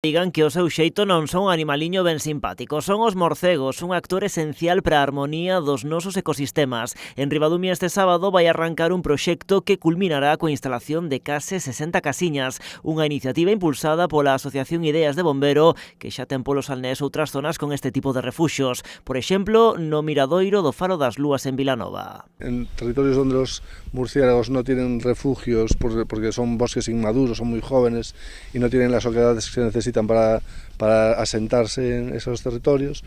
Digan que o seu xeito non son un animaliño ben simpático, son os morcegos, un actor esencial para a armonía dos nosos ecosistemas. En Ribadumia este sábado vai arrancar un proxecto que culminará coa instalación de case 60 casiñas, unha iniciativa impulsada pola Asociación Ideas de Bombero, que xa ten polos alnés outras zonas con este tipo de refuxios. Por exemplo, no miradoiro do Faro das Lúas en Vilanova. En territorios donde los murciélagos no tienen refugios porque son bosques inmaduros, son muy jóvenes y no tienen las oquedades que se necesitan para asentarse en esos territorios,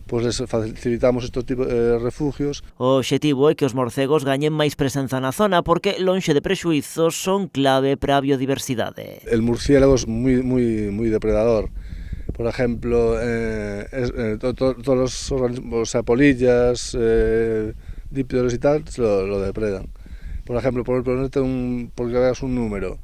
pues les facilitamos estos tipos de refugios. O obxectivo é que os morcegos gañen máis presenza na zona porque, lonxe de prexuizos, son clave para a biodiversidade. El murciélago es muy depredador. Por ejemplo, todos los organismos, o sea, polillas, dípteros y tal, lo depredan. Por ejemplo, porque veas un número.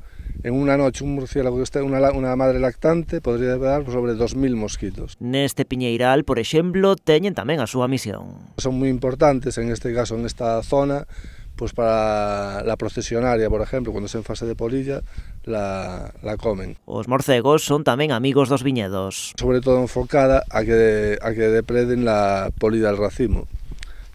En una noche un murciélago que esté una madre lactante podría dar sobre 2000 mosquitos. Neste piñeiral, por exemplo, teñen tamén a súa misión. Son muy importantes en este caso, en esta zona, pues para la procesionaria, por ejemplo, cuando es en fase de polilla, la comen. Os morcegos son tamén amigos dos viñedos. Sobre todo enfocada a que depreden la polilla del racimo,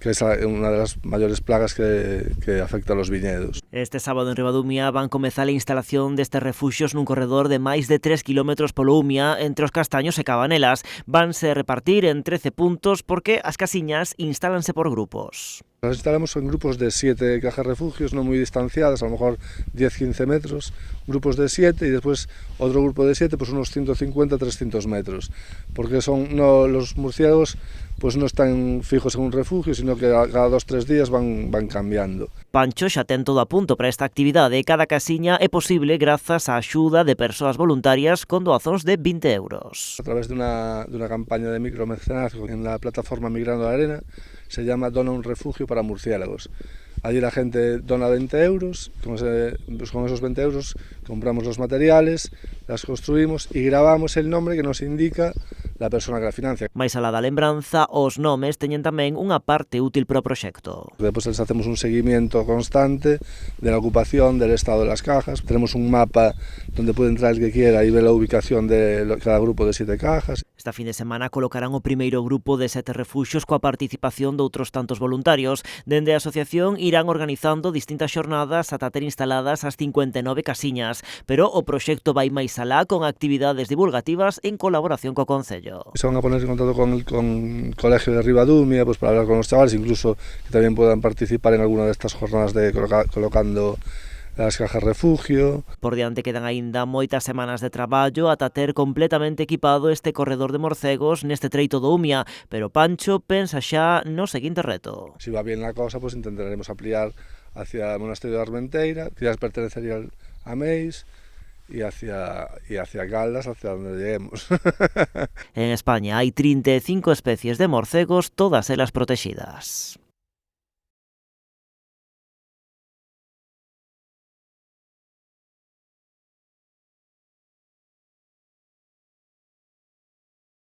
que es una de las mayores plagas que afecta a los viñedos. Este sábado en Ribadumia van comezar a instalación destes refuxios nun corredor de máis de 3 km polo Umia entre os Castaños e Cabanelas. Vanse repartir en 13 puntos porque as casiñas instálanse por grupos. Las instalamos en grupos de 7 cajas refugios, no muy distanciadas, a lo mejor 10-15 metros, grupos de 7 y después otro grupo de 7, pues unos 150-300 metros, porque los murciélagos pues no están fijos en un refugio, sino que cada 2-3 días van cambiando. Pancho xa ten todo a punto para esta actividade e cada casiña é posible grazas á axuda de persoas voluntarias con doazóns de 20 euros. A través de una campaña de micromecenazgo en la plataforma Migrando la Arena, se llama Dona un refugio para murciélagos. Allí la gente dona 20 euros, con esos 20 euros compramos los materiales, las construimos y grabamos el nombre que nos indica la persona que la financia. Mais alá da lembranza, os nomes teñen tamén unha parte útil para o proxecto. Después les hacemos un seguimiento constante de la ocupación, del estado de las cajas. Tenemos un mapa donde puede entrar el que quiera y ver la ubicación de cada grupo de 7 cajas. Esta fin de semana colocarán o primeiro grupo de 7 refuxios coa participación de outros tantos voluntarios. Dende a asociación irán organizando distintas xornadas ata ter instaladas as 59 casiñas, pero o proxecto vai máis alá con actividades divulgativas en colaboración co Concello. Se van a poner en contacto con el colegio de Ribadumia, pues para hablar con los chavales, incluso que también puedan participar en alguna de estas jornadas de colocando as cajas refugio. Por diante quedan aínda moitas semanas de traballo ata ter completamente equipado este corredor de morcegos neste treito do Umia, pero Pancho pensa xa no seguinte reto. Si va bien la cosa, pues intentaremos ampliar hacia el monasterio de Armenteira, que ya pertenecería a Meis, y hacia Caldas, hacia donde lleguemos. En España hai 35 especies de morcegos, todas elas protegidas.